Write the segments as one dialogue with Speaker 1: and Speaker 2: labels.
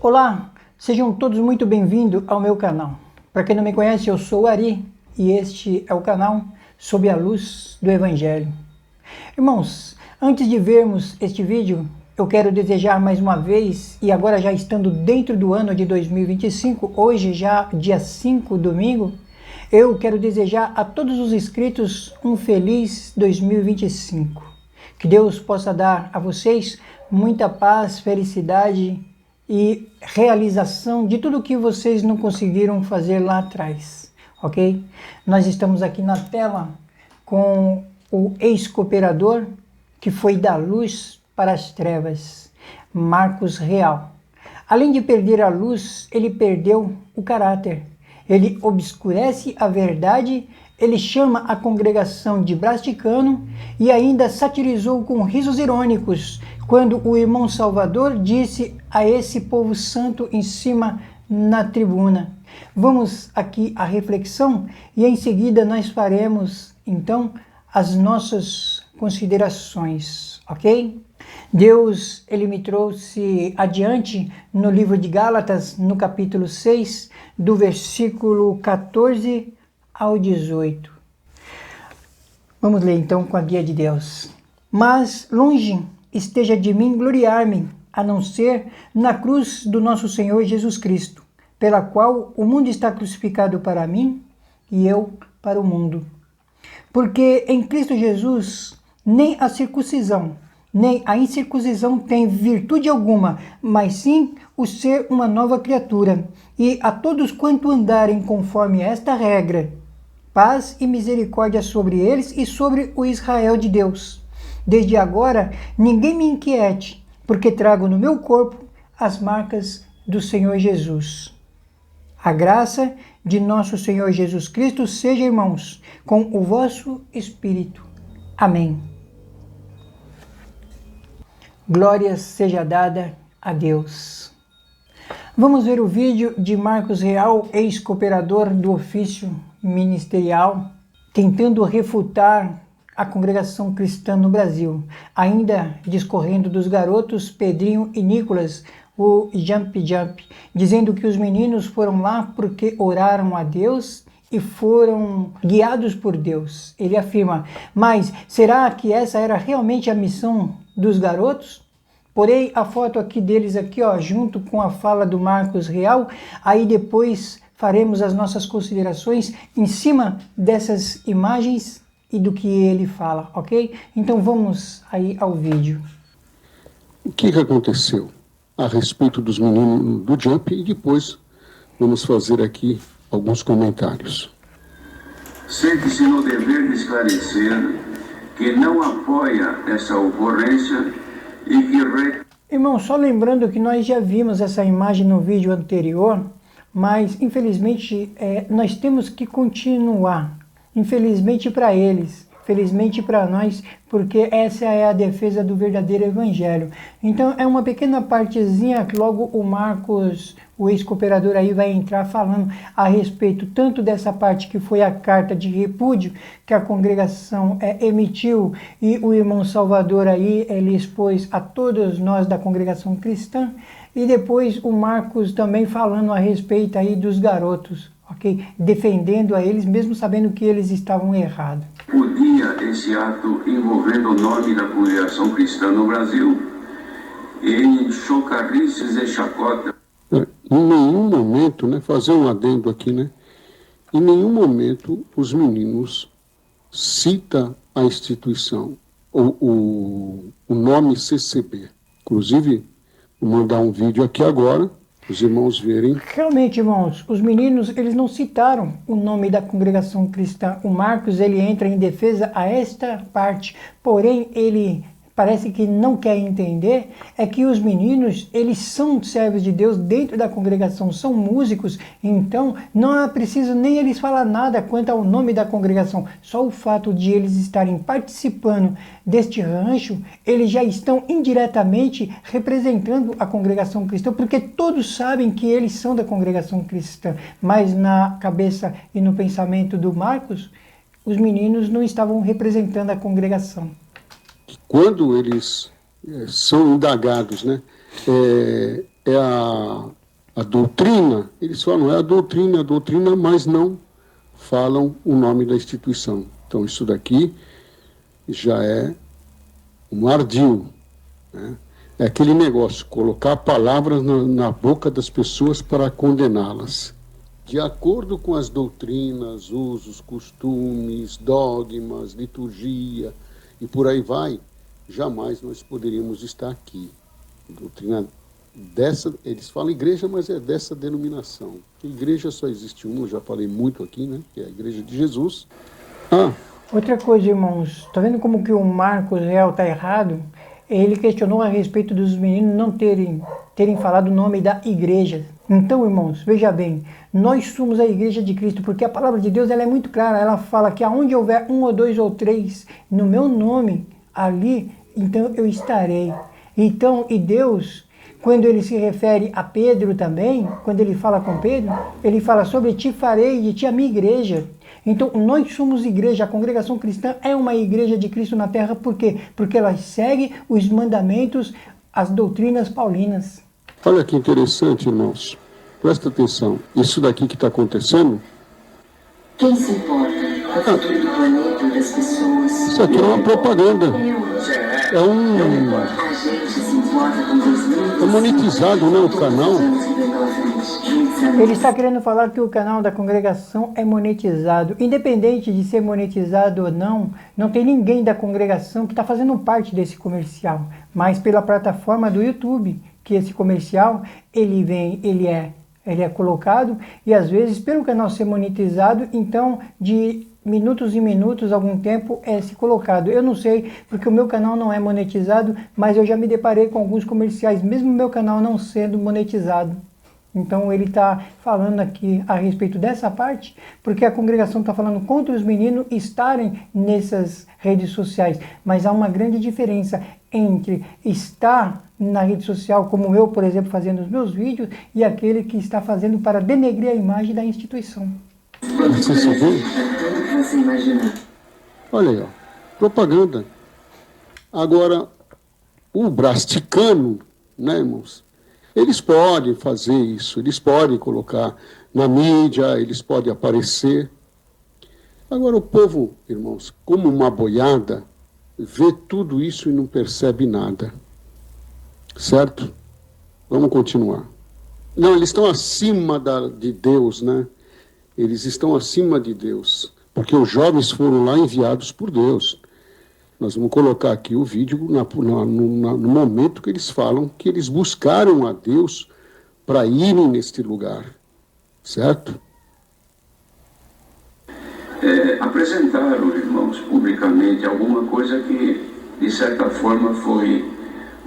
Speaker 1: Olá, sejam todos muito bem-vindos ao meu canal. Para quem não me conhece, eu sou o Ari e este é o canal Sob a Luz do Evangelho. Irmãos, antes de vermos este vídeo, eu quero desejar mais uma vez, e agora já estando dentro do ano de 2025, hoje já dia 5, domingo, eu quero desejar a todos os inscritos um feliz 2025. Que Deus possa dar a vocês muita paz, felicidade e realização de tudo que vocês não conseguiram fazer lá atrás, ok? Nós estamos aqui na tela com o ex-cooperador que foi da luz para as trevas, Marcos Real. Além de perder a luz, ele perdeu o caráter. Ele obscurece a verdade, ele chama a congregação de brasticano e ainda satirizou com risos irônicos quando o irmão Salvador disse a esse povo santo em cima na tribuna. Vamos aqui à reflexão e em seguida nós faremos então as nossas considerações, ok? Deus, ele me trouxe adiante no livro de Gálatas, no capítulo 6, do versículo 14 ao 18. Vamos ler então com a guia de Deus. Mas longe esteja de mim gloriar-me, a não ser na cruz do nosso Senhor Jesus Cristo, pela qual o mundo está crucificado para mim e eu para o mundo. Porque em Cristo Jesus nem a circuncisão, nem a incircuncisão tem virtude alguma, mas sim o ser uma nova criatura. E a todos quanto andarem conforme esta regra, paz e misericórdia sobre eles e sobre o Israel de Deus. Desde agora, ninguém me inquiete, porque trago no meu corpo as marcas do Senhor Jesus. A graça de nosso Senhor Jesus Cristo seja, irmãos, com o vosso espírito. Amém. Glória seja dada a Deus. Vamos ver o vídeo de Marcos Real, ex-cooperador do ofício ministerial, tentando refutar a congregação cristã no Brasil, ainda discorrendo dos garotos Pedrinho e Nicolas, o Jump, dizendo que os meninos foram lá porque oraram a Deus e foram guiados por Deus. Ele afirma, mas será que essa era realmente a missão dos garotos? Porém, a foto aqui deles aqui, ó, junto com a fala do Marcos Real, aí depois faremos as nossas considerações em cima dessas imagens e do que ele fala, ok? Então vamos aí ao vídeo.
Speaker 2: O que aconteceu a respeito dos meninos do Jump e depois vamos fazer aqui alguns comentários.
Speaker 3: Sente-se no dever de esclarecer que não apoia essa ocorrência e que...
Speaker 1: Irmão, só lembrando que nós já vimos essa imagem no vídeo anterior, mas infelizmente nós temos que continuar. Infelizmente para eles, felizmente para nós, porque essa é a defesa do verdadeiro evangelho. Então é uma pequena partezinha que logo o Marcos, o ex-cooperador aí vai entrar falando a respeito tanto dessa parte que foi a carta de repúdio que a congregação emitiu e o irmão Salvador aí ele expôs a todos nós da congregação cristã e depois o Marcos também falando a respeito aí dos garotos. Okay? Defendendo a eles, mesmo sabendo que eles estavam errados.
Speaker 3: Podia esse ato envolvendo o nome da congregação cristã no Brasil em chocarrices e chacota.
Speaker 2: Em nenhum momento, né, fazer um adendo aqui, né? Em nenhum momento os meninos citam a instituição, o nome CCB. Inclusive, vou mandar um vídeo aqui agora, os irmãos verem.
Speaker 1: Realmente, irmãos, os meninos, eles não citaram o nome da congregação cristã. O Marcos, ele entra em defesa a esta parte, porém, ele parece que não quer entender, é que os meninos, eles são servos de Deus dentro da congregação, são músicos, então não é preciso nem eles falar nada quanto ao nome da congregação, só o fato de eles estarem participando deste rancho, eles já estão indiretamente representando a congregação cristã, porque todos sabem que eles são da congregação cristã, mas na cabeça e no pensamento do Marcos, os meninos não estavam representando a congregação.
Speaker 2: Quando eles são indagados, né, é a doutrina. Eles falam, é a doutrina, mas não falam o nome da instituição. Então, isso daqui já é um ardil, né? É aquele negócio, colocar palavras na boca das pessoas para condená-las. De acordo com as doutrinas, usos, costumes, dogmas, liturgia e por aí vai, jamais nós poderíamos estar aqui. Doutrina dessa, eles falam igreja, mas é dessa denominação. Igreja só existe uma, eu já falei muito aqui, né? Que é a Igreja de Jesus.
Speaker 1: Outra coisa, irmãos, tá vendo como que o Marcos Real tá errado? Ele questionou a respeito dos meninos não terem falado o nome da igreja. Então, irmãos, veja bem, nós somos a igreja de Cristo, porque a palavra de Deus ela é muito clara, ela fala que aonde houver 1 ou 2 ou 3 no meu nome, ali, então eu estarei. Então, e Deus, quando ele se refere a Pedro também, quando ele fala com Pedro, ele fala sobre ti farei de ti a minha igreja. Então, nós somos igreja, a congregação cristã é uma igreja de Cristo na terra, por quê? Porque ela segue os mandamentos, as doutrinas paulinas.
Speaker 2: Olha que interessante, irmãos. Presta atenção. Isso daqui que está acontecendo...
Speaker 4: Quem se importa com o futuro do planeta e das pessoas?
Speaker 2: Isso aqui é uma propaganda.
Speaker 4: A gente se importa com 2000.
Speaker 2: É monetizado, né, o canal.
Speaker 1: Ele está querendo falar que o canal da congregação é monetizado. Independente de ser monetizado ou não, não tem ninguém da congregação que está fazendo parte desse comercial. Mas pela plataforma do YouTube, que esse comercial, ele é colocado, e às vezes pelo canal ser monetizado, então de minutos em minutos, algum tempo é se colocado. Eu não sei, porque o meu canal não é monetizado, mas eu já me deparei com alguns comerciais, mesmo o meu canal não sendo monetizado. Então ele está falando aqui a respeito dessa parte, porque a congregação está falando contra os meninos estarem nessas redes sociais. Mas há uma grande diferença entre estar na rede social, como eu, por exemplo, fazendo os meus vídeos, e aquele que está fazendo para denegrir a imagem da instituição.
Speaker 2: Você sabia? Olha aí, ó, propaganda. Agora, o brasticano, né, irmãos? Eles podem fazer isso, eles podem colocar na mídia, eles podem aparecer. Agora o povo, irmãos, como uma boiada, vê tudo isso e não percebe nada. Certo? Vamos continuar. Não, eles estão acima de Deus, né? Eles estão acima de Deus, porque os jovens foram lá enviados por Deus. Nós vamos colocar aqui o vídeo no momento que eles falam que eles buscaram a Deus para irem neste lugar. Certo?
Speaker 3: Apresentaram, irmãos, publicamente alguma coisa que, de certa forma, foi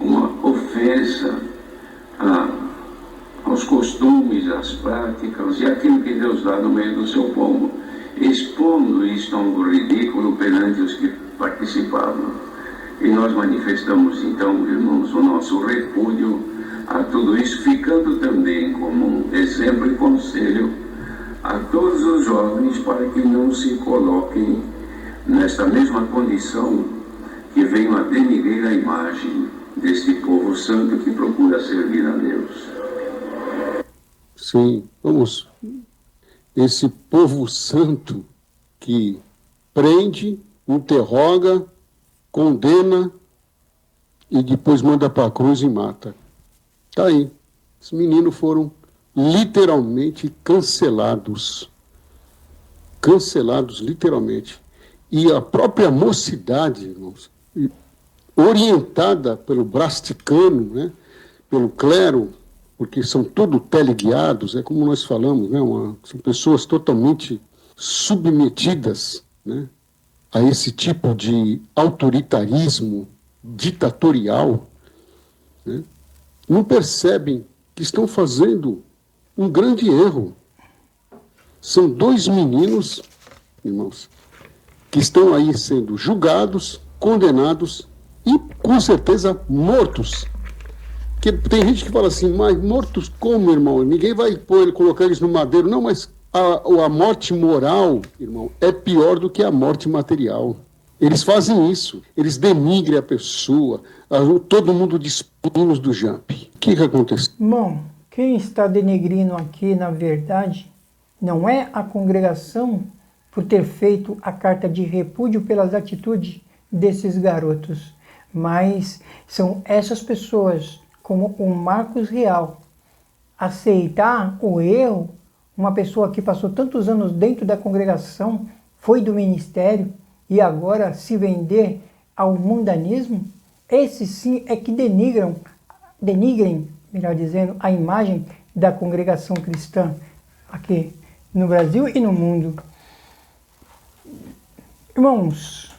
Speaker 3: uma ofensa aos costumes, às práticas e aquilo que Deus dá no meio do seu povo, expondo isto a um ridículo perante os que participavam. E nós manifestamos, então, irmãos, o nosso repúdio a tudo isso, ficando também como um exemplo e conselho a todos os jovens para que não se coloquem nesta mesma condição que venham a denigrir a imagem deste povo santo que procura servir a Deus.
Speaker 2: Sim, vamos. Esse povo santo que prende, interroga, condena e depois manda para a cruz e mata. Está aí. Os meninos foram literalmente cancelados. Cancelados, literalmente. E a própria mocidade, irmãos, orientada pelo brasticano, né, pelo clero, porque são todos teleguiados, é como nós falamos, né, são pessoas totalmente submetidas, né, a esse tipo de autoritarismo ditatorial, né, não percebem que estão fazendo um grande erro. São 2 meninos, irmãos, que estão aí sendo julgados, condenados e, com certeza, mortos. Porque tem gente que fala assim, mas mortos como, irmão? Ninguém vai colocar eles no madeiro. Não, mas a morte moral, irmão, é pior do que a morte material. Eles fazem isso, eles denigrem a pessoa, todo mundo diz meninos do Jump. O que aconteceu?
Speaker 1: Bom, quem está denegrindo aqui, na verdade, não é a congregação por ter feito a carta de repúdio pelas atitudes desses garotos, mas são essas pessoas, como o Marcos Real, aceitar o erro, uma pessoa que passou tantos anos dentro da congregação, foi do ministério e agora se vender ao mundanismo, esses sim é que denigrem, melhor dizendo, a imagem da congregação cristã aqui no Brasil e no mundo. Irmãos,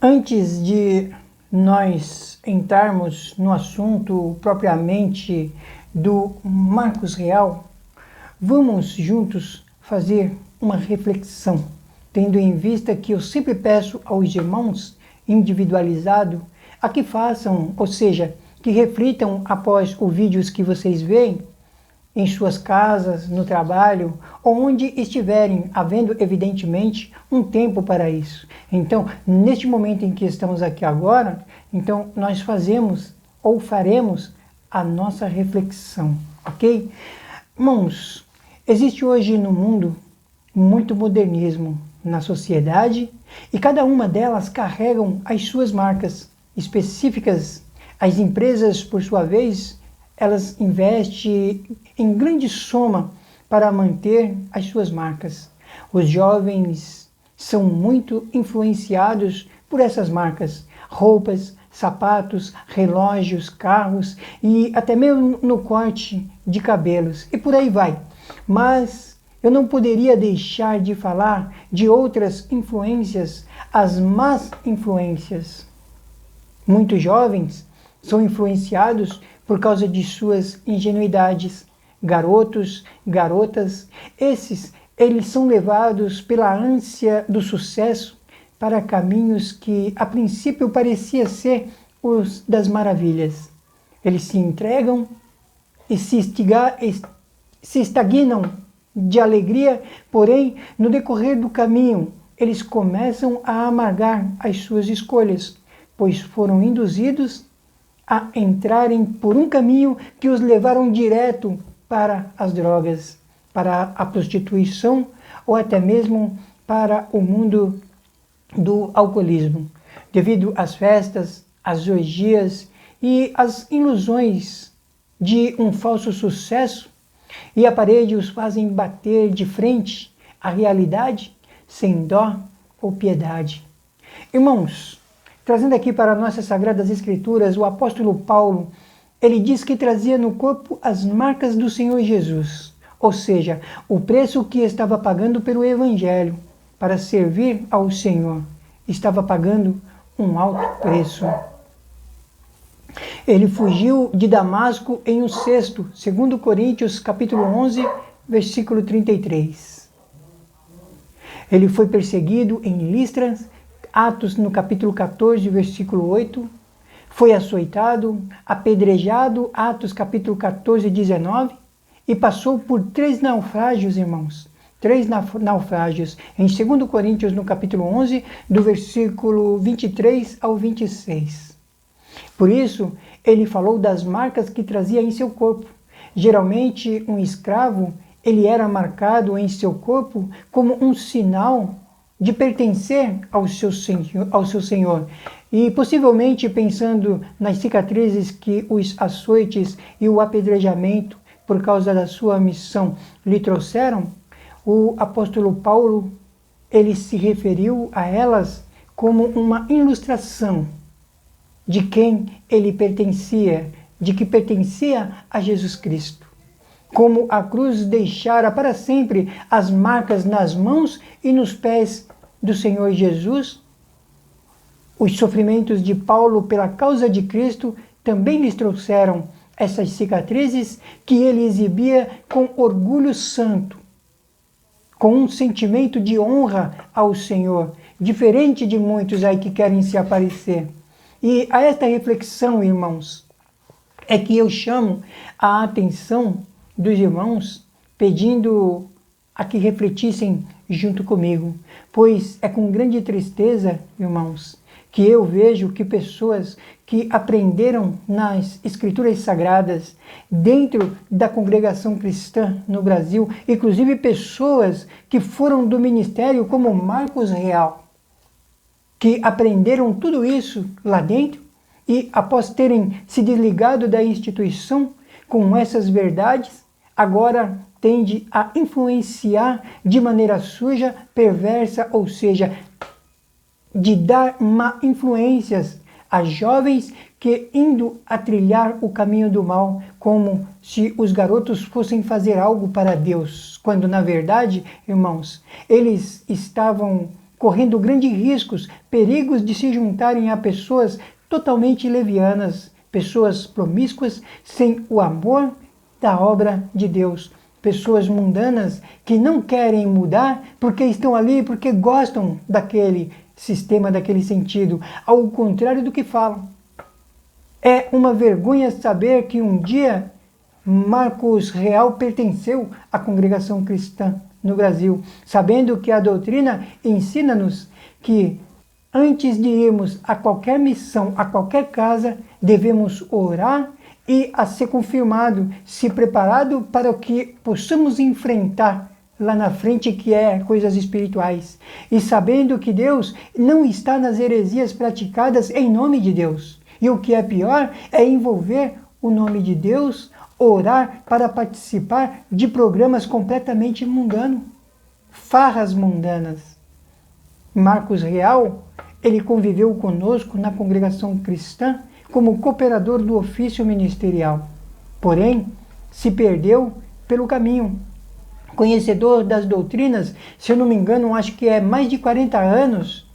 Speaker 1: antes de nós entrarmos no assunto propriamente do Marcos Real, vamos juntos fazer uma reflexão, tendo em vista que eu sempre peço aos irmãos individualizado a que façam, ou seja, que reflitam após os vídeos que vocês veem em suas casas, no trabalho, ou onde estiverem, havendo evidentemente um tempo para isso. Então, neste momento em que estamos aqui agora, então nós fazemos ou faremos a nossa reflexão, ok? Irmãos, existe hoje no mundo muito modernismo na sociedade e cada uma delas carregam as suas marcas específicas. As empresas, por sua vez, elas investem em grande soma para manter as suas marcas. Os jovens são muito influenciados por essas marcas, roupas, sapatos, relógios, carros e até mesmo no corte de cabelos e por aí vai. Mas eu não poderia deixar de falar de outras influências, as más influências. Muitos jovens são influenciados por causa de suas ingenuidades. Garotos, garotas, eles são levados pela ânsia do sucesso para caminhos que a princípio parecia ser os das maravilhas. Eles se entregam e se estagnam de alegria, porém, no decorrer do caminho, eles começam a amargar as suas escolhas, pois foram induzidos a entrarem por um caminho que os levaram direto para as drogas, para a prostituição ou até mesmo para o mundo do alcoolismo, devido às festas, às orgias e às ilusões de um falso sucesso, e a parede os fazem bater de frente à realidade sem dó ou piedade. Irmãos, trazendo aqui para nossas Sagradas Escrituras, o apóstolo Paulo, ele diz que trazia no corpo as marcas do Senhor Jesus, ou seja, o preço que estava pagando pelo Evangelho para servir ao Senhor. Estava pagando um alto preço. Ele fugiu de Damasco em um cesto, 2 Coríntios capítulo 11, versículo 33. Ele foi perseguido em Listra, Atos no capítulo 14, versículo 8. Foi açoitado, apedrejado, Atos capítulo 14, 19. E passou por 3 naufrágios, irmãos. 3 naufrágios em 2 Coríntios no capítulo 11, do versículo 23 ao 26. Por isso, ele falou das marcas que trazia em seu corpo. Geralmente, um escravo, ele era marcado em seu corpo como um sinal de pertencer ao seu senhor. E possivelmente pensando nas cicatrizes que os açoites e o apedrejamento, por causa da sua missão, lhe trouxeram, o apóstolo Paulo, ele se referiu a elas como uma ilustração de quem ele pertencia, de que pertencia a Jesus Cristo. Como a cruz deixara para sempre as marcas nas mãos e nos pés do Senhor Jesus, os sofrimentos de Paulo pela causa de Cristo também lhes trouxeram essas cicatrizes que ele exibia com orgulho santo, com um sentimento de honra ao Senhor, diferente de muitos aí que querem se aparecer. E a esta reflexão, irmãos, é que eu chamo a atenção dos irmãos, pedindo a que refletissem junto comigo, pois é com grande tristeza, irmãos, que eu vejo que pessoas que aprenderam nas Escrituras Sagradas, dentro da congregação cristã no Brasil, inclusive pessoas que foram do ministério como Marcos Real, que aprenderam tudo isso lá dentro e após terem se desligado da instituição com essas verdades, agora tende a influenciar de maneira suja, perversa, ou seja, de dar má influências a jovens que indo a trilhar o caminho do mal, como se os garotos fossem fazer algo para Deus, quando na verdade, irmãos, eles estavam correndo grandes riscos, perigos de se juntarem a pessoas totalmente levianas, pessoas promíscuas, sem o amor da obra de Deus, pessoas mundanas que não querem mudar porque estão ali, porque gostam daquele sistema, daquele sentido, ao contrário do que falam. É uma vergonha saber que um dia Marcos Real pertenceu à congregação cristã no Brasil, sabendo que a doutrina ensina-nos que antes de irmos a qualquer missão, a qualquer casa, devemos orar e a ser confirmado, se preparado para o que possamos enfrentar lá na frente, que é coisas espirituais. E sabendo que Deus não está nas heresias praticadas em nome de Deus. E o que é pior é envolver o nome de Deus, orar para participar de programas completamente mundanos, farras mundanas. Marcos Real, ele conviveu conosco na congregação cristã como cooperador do ofício ministerial. Porém, se perdeu pelo caminho. Conhecedor das doutrinas, se eu não me engano, acho que é mais de 40 anos,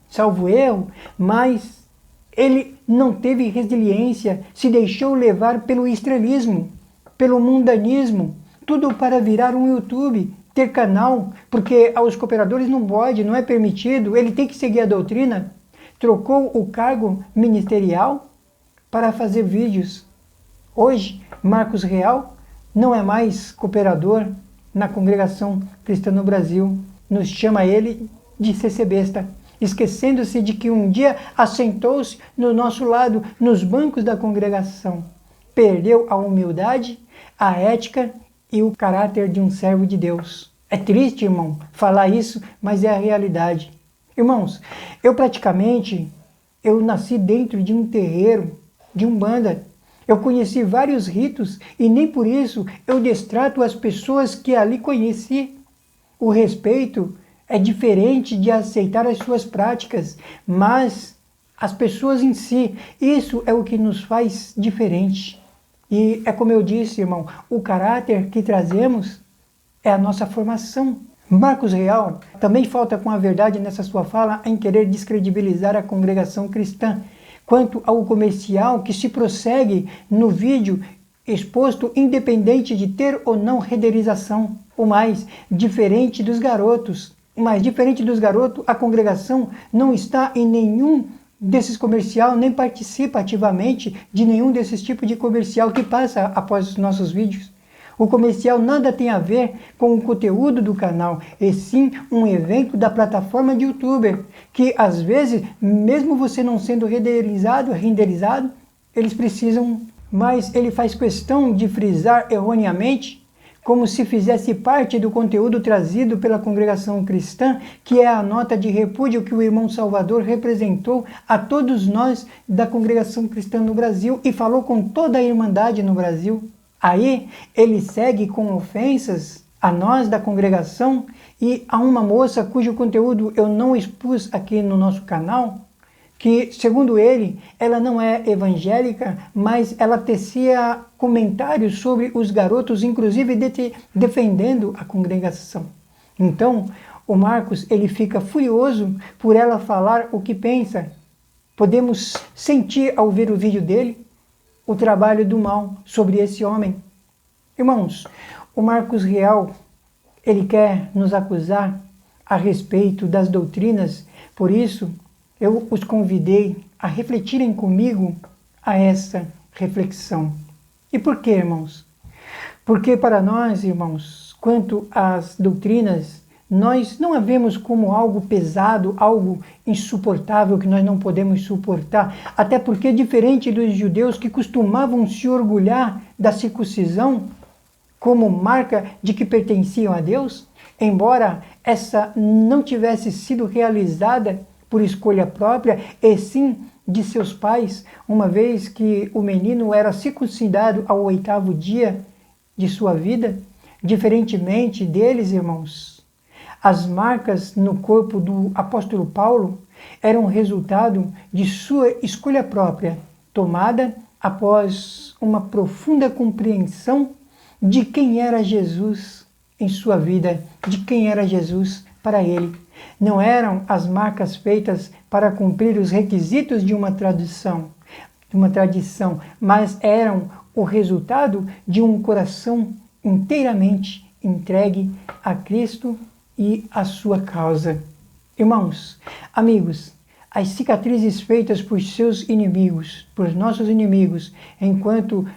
Speaker 1: salvo erro, mas ele não teve resiliência, se deixou levar pelo estrelismo, pelo mundanismo, tudo para virar um YouTube, ter canal, porque aos cooperadores não pode, não é permitido, ele tem que seguir a doutrina. Trocou o cargo ministerial para fazer vídeos. Hoje, Marcos Real não é mais cooperador na congregação cristã no Brasil. Nos chama ele de CC Besta, esquecendo-se de que um dia assentou-se no nosso lado, nos bancos da congregação. Perdeu a humildade, a ética e o caráter de um servo de Deus. É triste, irmão, falar isso, mas é a realidade. Irmãos, eu nasci dentro de um terreiro, de Umbanda. Eu conheci vários ritos e nem por isso eu destrato as pessoas que ali conheci. O respeito é diferente de aceitar as suas práticas, mas as pessoas em si, isso é o que nos faz diferente. E é como eu disse, irmão, o caráter que trazemos é a nossa formação. Marcos Real também falta com a verdade nessa sua fala em querer descredibilizar a congregação cristã, quanto ao comercial que se prossegue no vídeo exposto, independente de ter ou não renderização. O mais diferente dos garotos, a congregação não está em nenhum desses comercial, nem participa ativamente de nenhum desses tipos de comercial que passa após os nossos vídeos. O comercial nada tem a ver com o conteúdo do canal, e sim um evento da plataforma de YouTuber, que às vezes, mesmo você não sendo renderizado, eles precisam, mas ele faz questão de frisar erroneamente, como se fizesse parte do conteúdo trazido pela congregação cristã, que é a nota de repúdio que o irmão Salvador representou a todos nós da congregação cristã no Brasil e falou com toda a irmandade no Brasil. Aí ele segue com ofensas a nós da congregação e a uma moça cujo conteúdo eu não expus aqui no nosso canal, que, segundo ele, ela não é evangélica, mas ela tecia comentários sobre os garotos, inclusive defendendo a congregação. Então, o Marcos, ele fica furioso por ela falar o que pensa. Podemos sentir ao ver o vídeo dele o trabalho do mal sobre esse homem. Irmãos, o Marcos Real, ele quer nos acusar a respeito das doutrinas, por isso eu os convidei a refletirem comigo a essa reflexão. E por quê, irmãos? Porque para nós, irmãos, quanto às doutrinas, nós não a vemos como algo pesado, algo insuportável que nós não podemos suportar, até porque, diferente dos judeus que costumavam se orgulhar da circuncisão como marca de que pertenciam a Deus, embora essa não tivesse sido realizada por escolha própria, e sim de seus pais, uma vez que o menino era circuncidado ao 8º dia de sua vida, diferentemente deles, irmãos, as marcas no corpo do apóstolo Paulo eram resultado de sua escolha própria, tomada após uma profunda compreensão de quem era Jesus em sua vida, de quem era Jesus para ele. Não eram as marcas feitas para cumprir os requisitos de uma tradição, mas eram o resultado de um coração inteiramente entregue a Cristo e a sua causa. Irmãos, amigos, as cicatrizes feitas por seus inimigos, por nossos inimigos, enquanto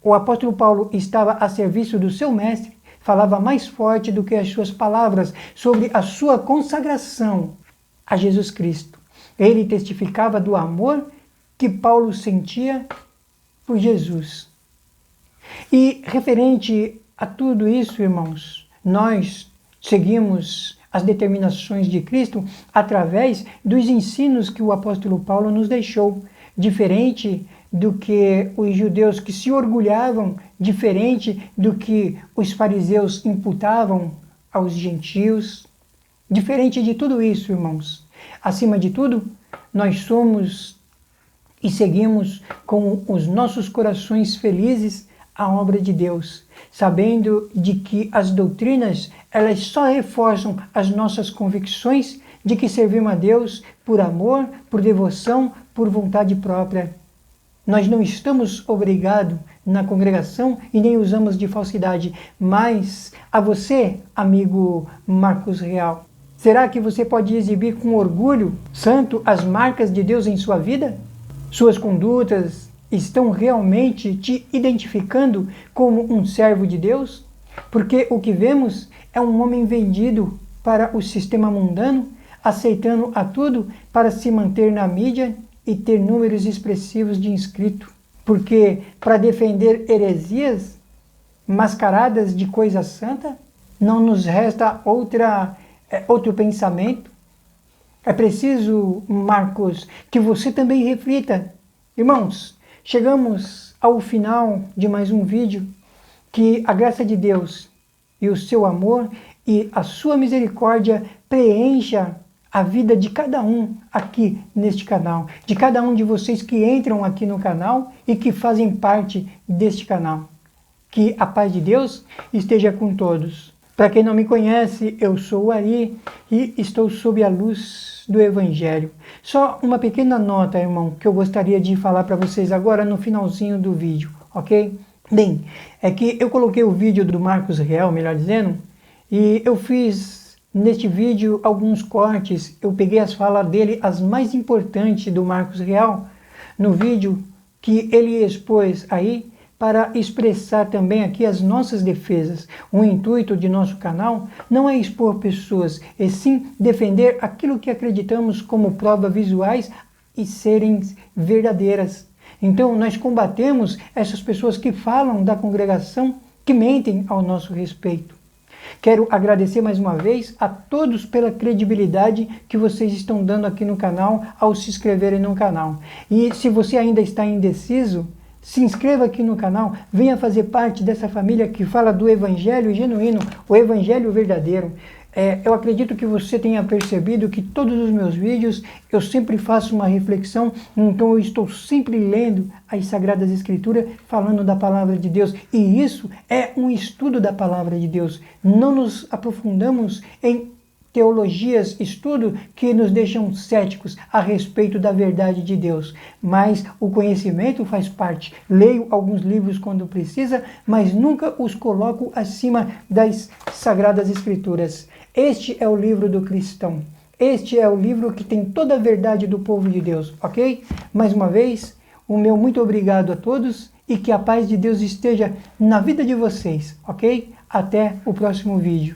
Speaker 1: o apóstolo Paulo estava a serviço do seu mestre, falava mais forte do que as suas palavras sobre a sua consagração a Jesus Cristo. Ele testificava do amor que Paulo sentia por Jesus. E referente a tudo isso, irmãos, nós seguimos as determinações de Cristo através dos ensinos que o apóstolo Paulo nos deixou, diferente do que os judeus que se orgulhavam, diferente do que os fariseus imputavam aos gentios, diferente de tudo isso, irmãos. Acima de tudo, nós somos e seguimos com os nossos corações felizes a obra de Deus, sabendo de que as doutrinas, elas só reforçam as nossas convicções de que servimos a Deus por amor, por devoção, por vontade própria. Nós não estamos obrigados na congregação e nem usamos de falsidade, mas a você, amigo Marcos Real, será que você pode exibir com orgulho santo as marcas de Deus em sua vida? Suas condutas estão realmente te identificando como um servo de Deus? Porque o que vemos é um homem vendido para o sistema mundano, aceitando a tudo para se manter na mídia e ter números expressivos de inscrito. Porque para defender heresias mascaradas de coisa santa, não nos resta outro pensamento. É preciso, Marcos, que você também reflita. Irmãos, chegamos ao final de mais um vídeo. Que a graça de Deus e o seu amor e a sua misericórdia preencha a vida de cada um aqui neste canal, de cada um de vocês que entram aqui no canal e que fazem parte deste canal. Que a paz de Deus esteja com todos. Para quem não me conhece, eu sou o Ari e estou sob a luz do Evangelho. Só uma pequena nota, irmão, que eu gostaria de falar para vocês agora no finalzinho do vídeo, ok? Bem, é que eu coloquei o vídeo do Marcos Real, melhor dizendo, e eu fiz neste vídeo alguns cortes. Eu peguei as falas dele, as mais importantes do Marcos Real, no vídeo que ele expôs aí, para expressar também aqui as nossas defesas. O intuito de nosso canal não é expor pessoas, e sim defender aquilo que acreditamos como provas visuais e serem verdadeiras. Então nós combatemos essas pessoas que falam da congregação, que mentem ao nosso respeito. Quero agradecer mais uma vez a todos pela credibilidade que vocês estão dando aqui no canal ao se inscreverem no canal. E se você ainda está indeciso, se inscreva aqui no canal, venha fazer parte dessa família que fala do Evangelho genuíno, o Evangelho verdadeiro. Eu acredito que você tenha percebido que todos os meus vídeos eu sempre faço uma reflexão, então eu estou sempre lendo as Sagradas Escrituras, falando da Palavra de Deus, e isso é um estudo da Palavra de Deus. Não nos aprofundamos em teologias, estudo que nos deixam céticos a respeito da verdade de Deus, mas o conhecimento faz parte. Leio alguns livros quando precisa, mas nunca os coloco acima das Sagradas Escrituras. Este é o livro do cristão. Este é o livro que tem toda a verdade do povo de Deus, ok? Mais uma vez, o meu muito obrigado a todos e que a paz de Deus esteja na vida de vocês, ok? Até o próximo vídeo.